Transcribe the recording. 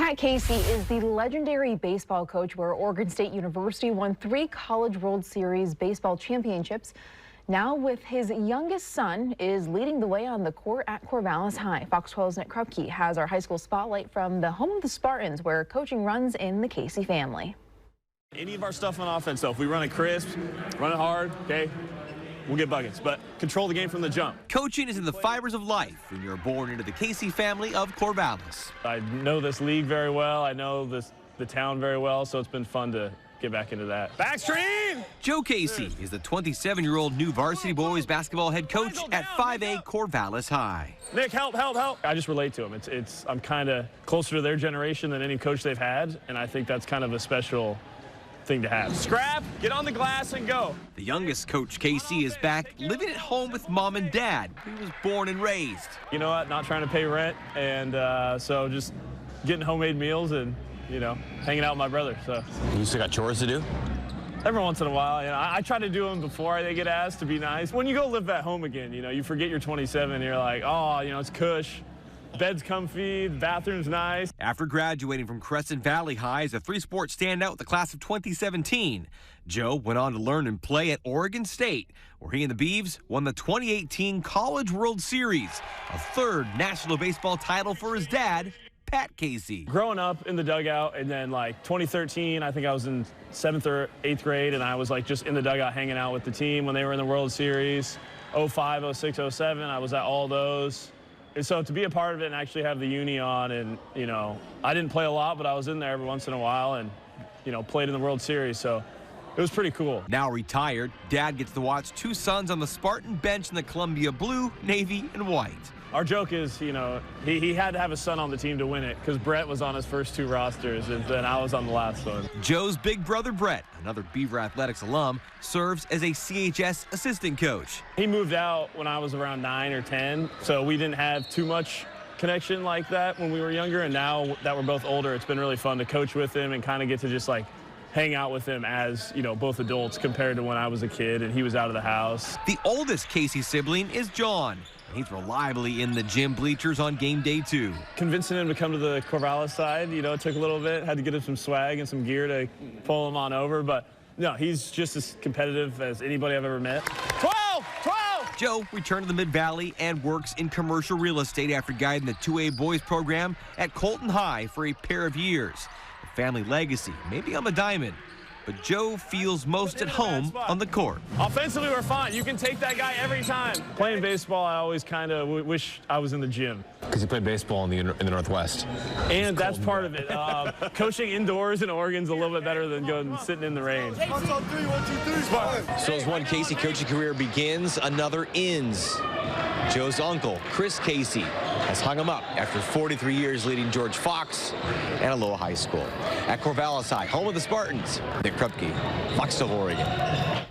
Pat Casey is the legendary baseball coach where Oregon State University won 3 College World Series baseball championships. Now with his youngest son is leading the way on the court at Corvallis High. Fox 12's Nick Krupke has our high school spotlight from the home of the Spartans, where coaching runs in the Casey family. Any of our stuff on offense, though, if we run it crisp, run it hard, okay, we'll get buckets, but control the game from the jump. Coaching is in the fibers of life when you're born into the Casey family of Corvallis. I know this league very well. I know the town very well, so it's been fun to get back into that. Backstream! Joe Casey is the 27-year-old new varsity boys basketball head coach at 5A Corvallis High. Nick, help, help, help. I just relate to them. I'm kind of closer to their generation than any coach they've had, and I think that's kind of a special thing to have. Scrap, get on the glass and go. The youngest coach, Casey, is back living at home with mom and dad. He was born and raised. You know what, not trying to pay rent, and so just getting homemade meals and, you know, hanging out with my brother. So You still got chores to do? every once in a while, you know, I try to do them before they get asked to be nice. When you go live at home again, you know, you forget you're 27 and you're like, oh, you know, it's cush. Bed's comfy, the bathroom's nice. After graduating from Crescent Valley High as a 3-sport standout with the class of 2017, Joe went on to learn and play at Oregon State, where he and the Beavs won the 2018 College World Series, a 3rd national baseball title for his dad, Pat Casey. Growing up in the dugout, and then like 2013, I think I was in 7th or 8th grade, and I was like just in the dugout hanging out with the team when they were in the World Series. 05, 06, 07, I was at all those. And so to be a part of it and actually have the uni on, and, you know, I didn't play a lot, but I was in there every once in a while and, you know, played in the World Series. So it was pretty cool. Now retired, Dad gets to watch 2 sons on the Spartan bench in the Columbia blue, navy, and white. Our joke is, you know, he had to have a son on the team to win it, because Brett was on his first 2 rosters, and then I was on the last one. Joe's big brother, Brett, another Beaver Athletics alum, serves as a CHS assistant coach. He moved out when I was around 9 or 10, so we didn't have too much connection like that when we were younger, and now that we're both older, it's been really fun to coach with him and kind of get to just like hang out with him as, you know, both adults compared to when I was a kid and he was out of the house. The oldest Casey sibling is John. He's reliably in the gym bleachers on game day 2. Convincing him to come to the Corvallis side, you know, it took a little bit. Had to get him some swag and some gear to pull him on over, but no, he's just as competitive as anybody I've ever met. 12! Joe returned to the Mid-Valley and works in commercial real estate after guiding the 2A boys program at Colton High for a pair of years. A family legacy, maybe on the diamond, but Joe feels most at home on the court. Offensively, we're fine. You can take that guy every time. Playing baseball, I always kind of wish I was in the gym. Because you played baseball in the Northwest. And that's part of it. Coaching indoors in Oregon's a little bit better than going sitting in the rain. So as one Casey coaching career begins, another ends. Joe's uncle, Chris Casey, has hung him up after 43 years leading George Fox and Aloha High School. At Corvallis High, home of the Spartans, Nick Krupke, Fox 12 Oregon.